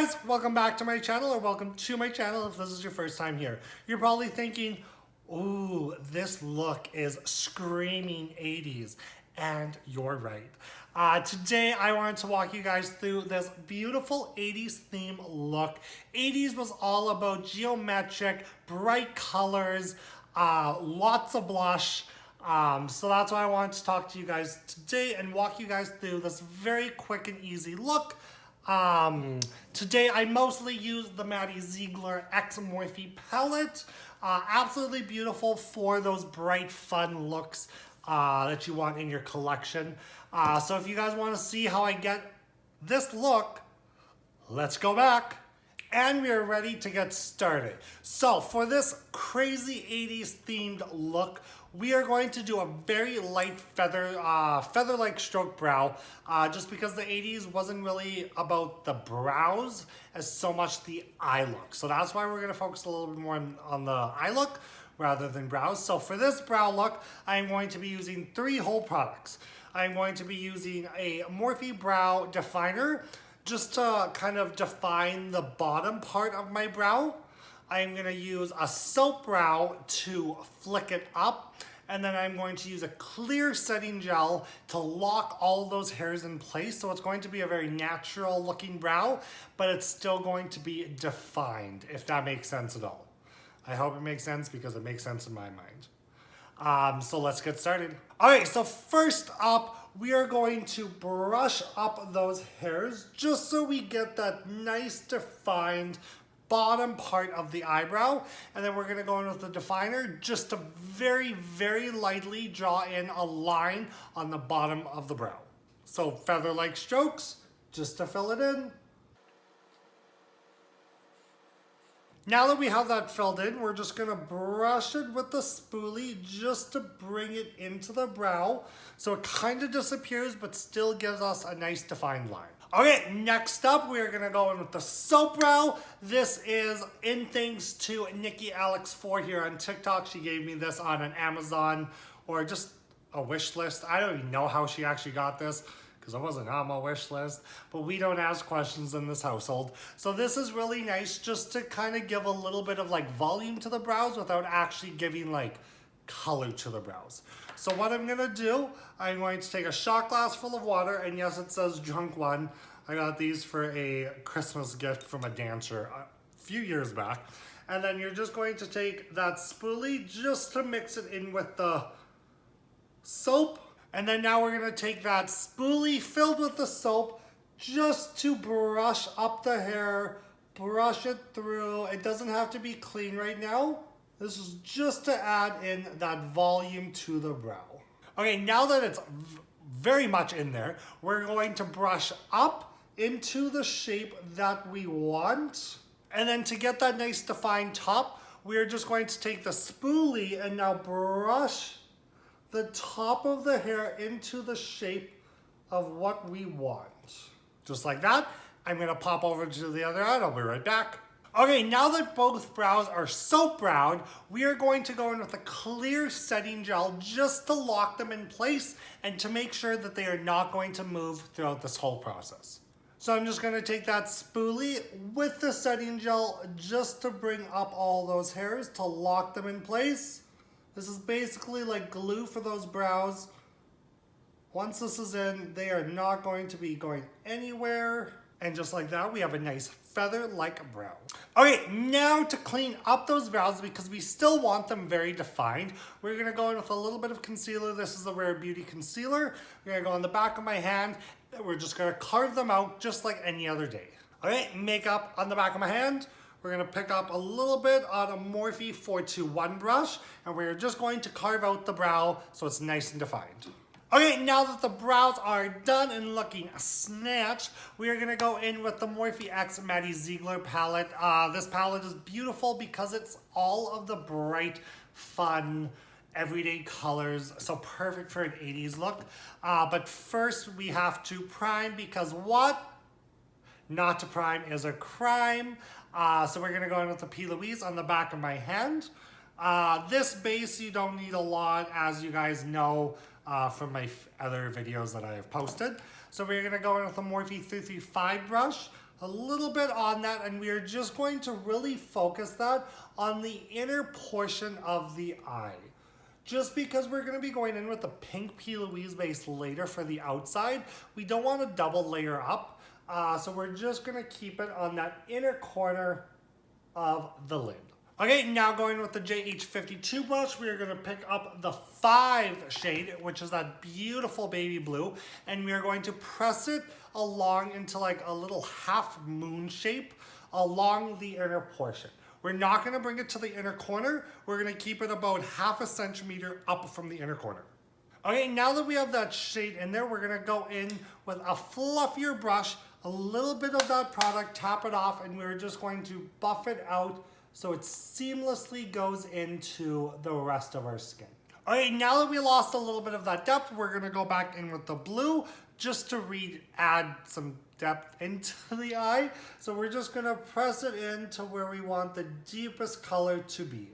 guys, welcome back to my channel, or welcome to my channel if this is your first time here. You're probably thinking, ooh, this look is screaming 80s, and you're right. Today I wanted to walk you guys through this beautiful 80s theme look. 80s was all about geometric, bright colors, lots of blush. So that's why I wanted to talk to you guys today and walk you guys through this very quick and easy look. Today I mostly used the Maddie Ziegler X Morphe palette. Absolutely beautiful for those bright, fun looks that you want in your collection. So if you guys want to see how I get this look, let's go back. And we are ready to get started. So for this crazy 80s themed look, we are going to do a very light feather-like stroke brow, just because the 80s wasn't really about the brows as so much the eye look. So that's why we're gonna focus a little bit more on the eye look rather than brows. So for this brow look, I'm going to be using 3 whole products. I'm going to be using a Morphe Brow Definer, just to kind of define the bottom part of my brow. I'm gonna use a soap brow to flick it up, and then I'm going to use a clear setting gel to lock all those hairs in place. So it's going to be a very natural looking brow, but it's still going to be defined, if that makes sense at all. I hope it makes sense because it makes sense in my mind. So let's get started. All right, so first up, we are going to brush up those hairs just so we get that nice defined bottom part of the eyebrow. And then we're gonna go in with the definer just to very, very lightly draw in a line on the bottom of the brow. So feather-like strokes just to fill it in. Now that we have that filled in, we're just gonna brush it with the spoolie just to bring it into the brow. So it kind of disappears, but still gives us a nice defined line. Okay, next up, we're gonna go in with the soap brow. This is in thanks to Nikki Alex 4 here on TikTok. She gave me this on an Amazon or just a wish list. I don't even know how she actually got this, because I wasn't on my wish list, but we don't ask questions in this household. So this is really nice just to kind of give a little bit of like volume to the brows without actually giving like color to the brows. So what I'm gonna do, I'm going to take a shot glass full of water, and yes, it says drunk one. I got these for a Christmas gift from a dancer a few years back. And then you're just going to take that spoolie just to mix it in with the soap. And then now we're gonna take that spoolie filled with the soap just to brush up the hair, brush it through. It doesn't have to be clean right now. This is just to add in that volume to the brow. Okay, now that it's very much in there, we're going to brush up into the shape that we want. And then to get that nice defined top, we're just going to take the spoolie and now brush the top of the hair into the shape of what we want. Just like that. I'm gonna pop over to the other eye. I'll be right back. Okay, now that both brows are soap browed, we are going to go in with a clear setting gel just to lock them in place and to make sure that they are not going to move throughout this whole process. So I'm just gonna take that spoolie with the setting gel just to bring up all those hairs to lock them in place. This is basically like glue for those brows. Once this is in, they are not going to be going anywhere. And just like that, we have a nice feather-like brow. Okay, now to clean up those brows, because we still want them very defined, we're gonna go in with a little bit of concealer. This is the Rare Beauty Concealer. We're gonna go on the back of my hand. We're just gonna carve them out just like any other day. Okay, makeup on the back of my hand. We're gonna pick up a little bit on a Morphe 421 brush, and we're just going to carve out the brow so it's nice and defined. Okay, now that the brows are done and looking snatched, we are gonna go in with the Morphe X Maddie Ziegler palette. This palette is beautiful because it's all of the bright, fun, everyday colors, so perfect for an 80s look. But first we have to prime, because what? Not to prime is a crime. So we're gonna go in with the P.Louise on the back of my hand. This base you don't need a lot, as you guys know from my other videos that I have posted. So we're gonna go in with the Morphe 335 brush, a little bit on that, and we are just going to really focus that on the inner portion of the eye. Just because we're going to be going in with the pink P.Louise base later for the outside, we don't want to double layer up. So we're just going to keep it on that inner corner of the lid. Okay, now going with the JH52 brush, we are going to pick up the 5 shade, which is that beautiful baby blue, and we are going to press it along into like a little half moon shape along the inner portion. We're not going to bring it to the inner corner. We're going to keep it about ½ centimeter up from the inner corner. Okay, now that we have that shade in there, we're going to go in with a fluffier brush, a little bit of that product, tap it off, and we're just going to buff it out so it seamlessly goes into the rest of our skin. All right, now that we lost a little bit of that depth, we're gonna go back in with the blue just to add some depth into the eye. So we're just gonna press it into where we want the deepest color to be.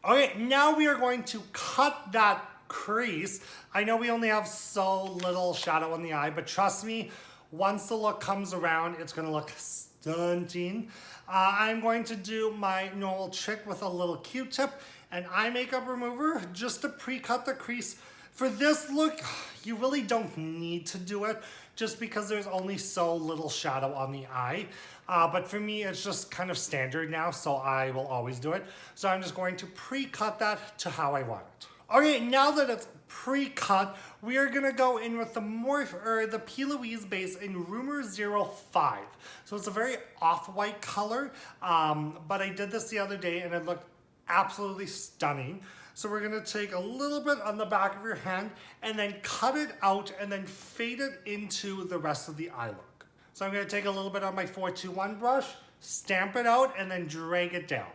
Okay, now we are going to cut that crease. I know we only have so little shadow on the eye, but trust me, once the look comes around, it's gonna look stunning. I'm going to do my normal trick with a little Q-tip and eye makeup remover just to pre-cut the crease. For this look, you really don't need to do it just because there's only so little shadow on the eye. But for me, it's just kind of standard now, so I will always do it. So I'm just going to pre-cut that to how I want it. Okay, now that it's pre-cut, we are gonna go in with the Morphe, or the P.Louise base in Rumor 05. So it's a very off-white color, but I did this the other day and it looked absolutely stunning. So we're gonna take a little bit on the back of your hand and then cut it out and then fade it into the rest of the eye look. So I'm gonna take a little bit on my 421 brush, stamp it out, and then drag it down.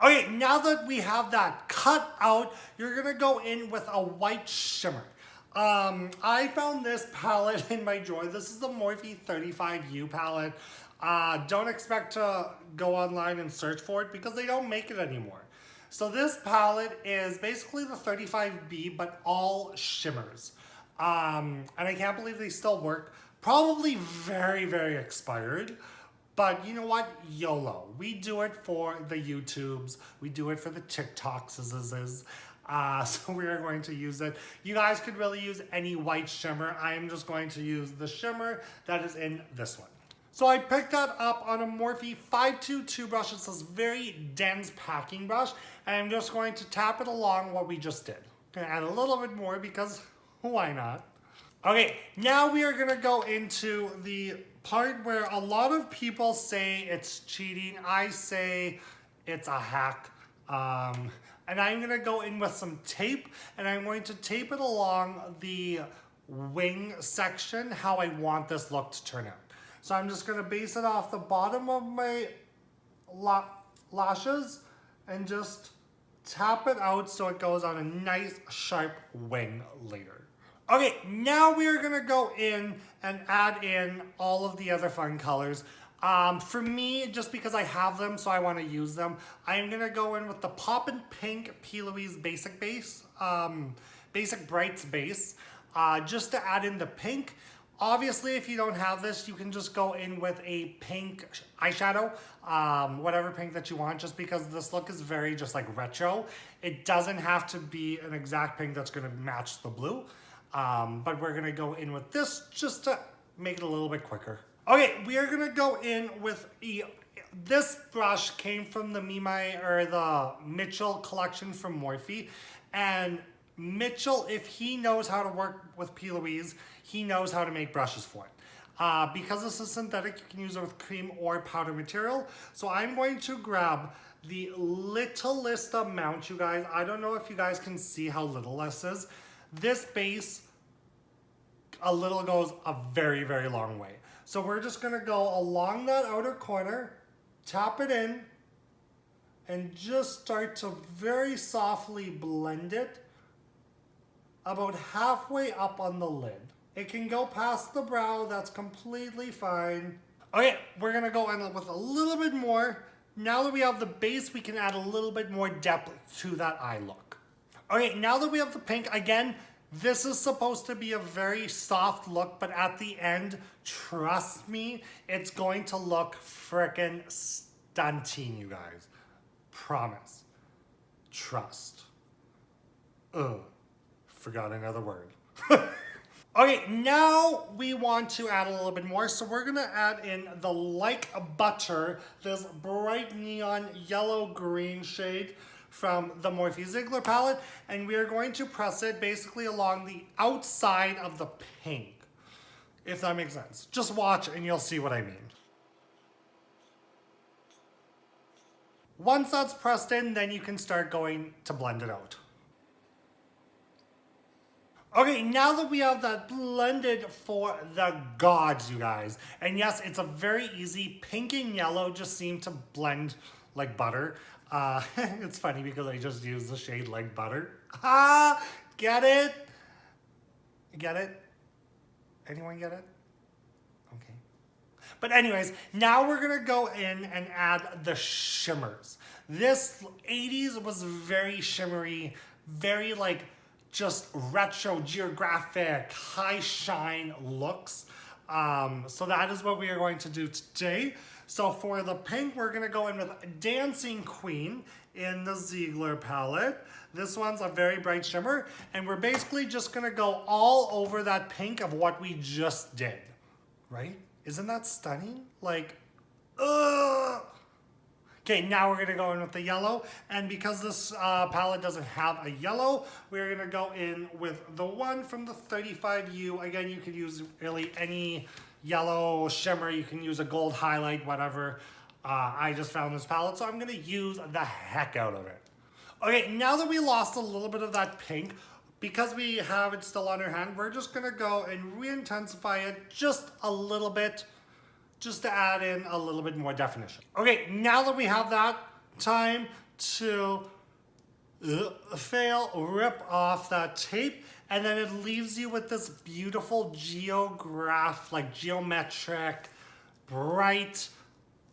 Okay, now that we have that cut out, you're gonna go in with a white shimmer. I found this palette in my drawer. This is the Morphe 35U palette. Don't expect to go online and search for it because they don't make it anymore. So this palette is basically the 35B, but all shimmers. And I can't believe they still work. Probably very, very expired. But you know what? YOLO. We do it for the YouTubes. We do it for the TikToks. So we are going to use it. You guys could really use any white shimmer. I am just going to use the shimmer that is in this one. So I picked that up on a Morphe 522 brush. It's this very dense packing brush. And I'm just going to tap it along what we just did. Gonna add a little bit more because why not? Okay, now we are gonna go into the part where a lot of people say it's cheating. I say it's a hack. And I'm gonna go in with some tape and I'm going to tape it along the wing section how I want this look to turn out. So I'm just gonna base it off the bottom of my lashes and just tap it out so it goes on a nice sharp wing later. Okay, now we are gonna go in and add in all of the other fun colors. For me, just because I have them, so I wanna use them, I'm gonna go in with the Poppin' Pink P.Louise Basic Base, Basic Brights Base, just to add in the pink. Obviously, if you don't have this, you can just go in with a pink eyeshadow, whatever pink that you want, just because this look is very just like retro. It doesn't have to be an exact pink that's gonna match the blue. But we're gonna go in with this just to make it a little bit quicker. Okay, we are gonna go in with this brush came from the the Mychel collection from Morphe, and Mychel, if he knows how to work with P.Louise, he knows how to make brushes for it. Because this is synthetic, you can use it with cream or powder material. So I'm going to grab the littlest amount, you guys. I don't know if you guys can see how little this is. This base, a little goes a very, very long way. So we're just gonna go along that outer corner, tap it in, and just start to very softly blend it about halfway up on the lid. It can go past the brow, that's completely fine. Okay, we're gonna go in with a little bit more. Now that we have the base, we can add a little bit more depth to that eye look. Okay, now that we have the pink, again, This is supposed to be a very soft look, but at the end, trust me, it's going to look frickin' stunting, you guys. Promise. Trust. Ugh. Forgot another word. Okay, now we want to add a little bit more. So we're gonna add in the Like Butter, this bright neon yellow-green shade from the Morphe Ziegler palette. And we are going to press it basically along the outside of the pink, if that makes sense. Just watch and you'll see what I mean. Once that's pressed in, then you can start going to blend it out. Okay, now that we have that blended for the gods, you guys. And yes, it's a very easy, pink and yellow just seem to blend like butter. It's funny because I just used the shade Like Butter. Ah, get it? Get it? Anyone get it? Okay. But anyways, now we're gonna go in and add the shimmers. This 80s was very shimmery, very like just retro, geographic, high shine looks. So that is what we are going to do today. So for the pink, we're gonna go in with Dancing Queen in the Ziegler palette. This one's a very bright shimmer, and we're basically just gonna go all over that pink of what we just did, right? Isn't that stunning? Like, ugh. Okay, now we're gonna go in with the yellow, and because this palette doesn't have a yellow, we're gonna go in with the one from the 35U. Again, you could use really any yellow shimmer, you can use a gold highlight, whatever. I just found this palette, so I'm gonna use the heck out of it. Okay, now that we lost a little bit of that pink, because we have it still on our hand, we're just gonna go and re-intensify it just a little bit, just to add in a little bit more definition. Okay, now that we have that, time to rip off that tape, and then it leaves you with this beautiful geometric, bright,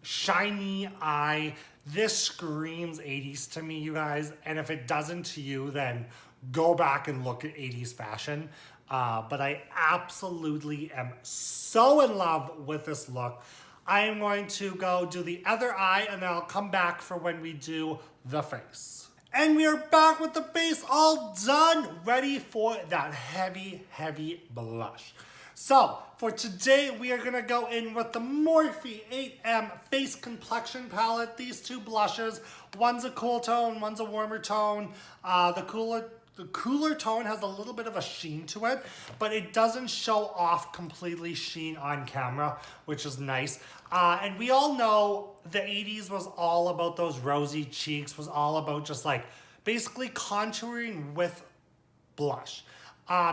shiny eye. This screams 80s to me, you guys, and if it doesn't to you, then go back and look at 80s fashion. But I absolutely am so in love with this look. I am going to go do the other eye, and then I'll come back for when we do the face. And we are back with the base all done, ready for that heavy, heavy blush. So for today, we are gonna go in with the Morphe 8M Face Complexion Palette. These two blushes, one's a cool tone, one's a warmer tone. The cooler tone has a little bit of a sheen to it, but it doesn't show off completely sheen on camera, which is nice. And we all know the 80s was all about those rosy cheeks, was all about just like basically contouring with blush.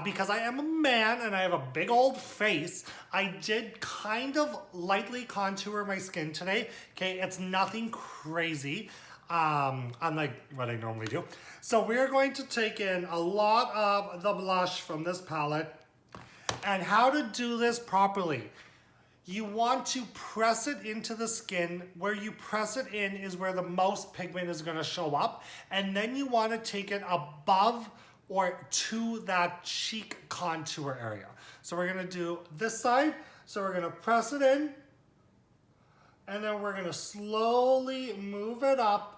Because I am a man and I have a big old face, I did kind of lightly contour my skin today. Okay, it's nothing crazy. Unlike what I normally do. So we're going to take in a lot of the blush from this palette. And how to do this properly. You want to press it into the skin. Where you press it in is where the most pigment is going to show up. And then you want to take it above or to that cheek contour area. So we're going to do this side. So we're going to press it in. And then we're going to slowly move it up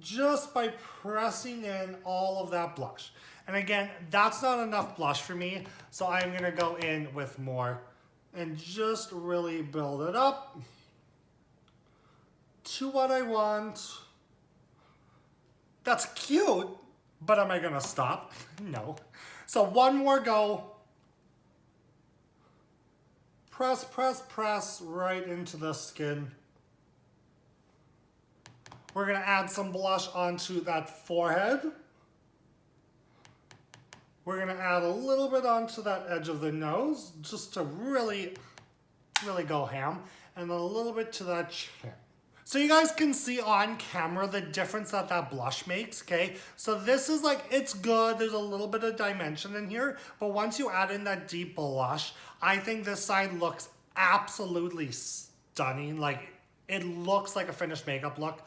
just by pressing in all of that blush. And again, that's not enough blush for me, so I'm going to go in with more and just really build it up to what I want. That's cute, but am I going to stop? No. So one more go. Press, press, press right into the skin. We're gonna add some blush onto that forehead. We're gonna add a little bit onto that edge of the nose, just to really, really go ham. And then a little bit to that chin. So you guys can see on camera the difference that that blush makes, okay? So this is like, it's good, there's a little bit of dimension in here, but once you add in that deep blush, I think this side looks absolutely stunning. Like, it looks like a finished makeup look.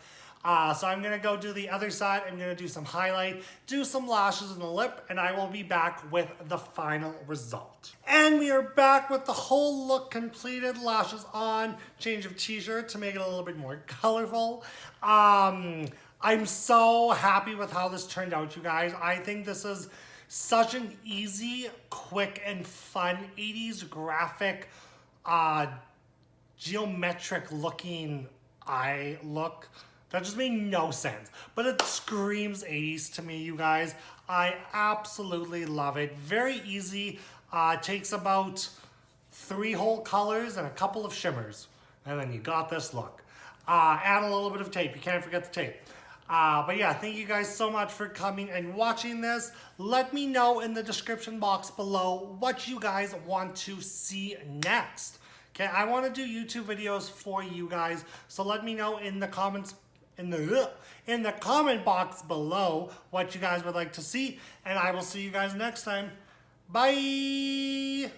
So I'm gonna go do the other side. I'm gonna do some highlight, do some lashes in the lip, and I will be back with the final result. And we are back with the whole look completed, lashes on, change of t-shirt to make it a little bit more colorful. I'm so happy with how this turned out, you guys. I think this is such an easy, quick, and fun 80s graphic, geometric looking eye look. That just made no sense, but it screams 80s to me, you guys. I absolutely love it. Very easy. Takes about 3 whole colors and a couple of shimmers, and then you got this look. Add a little bit of tape. You can't forget the tape. But yeah, thank you guys so much for coming and watching this. Let me know in the description box below what you guys want to see next. Okay, I want to do YouTube videos for you guys, so let me know in the comments, in the comment box below what you guys would like to see, and I will see you guys next time. Bye!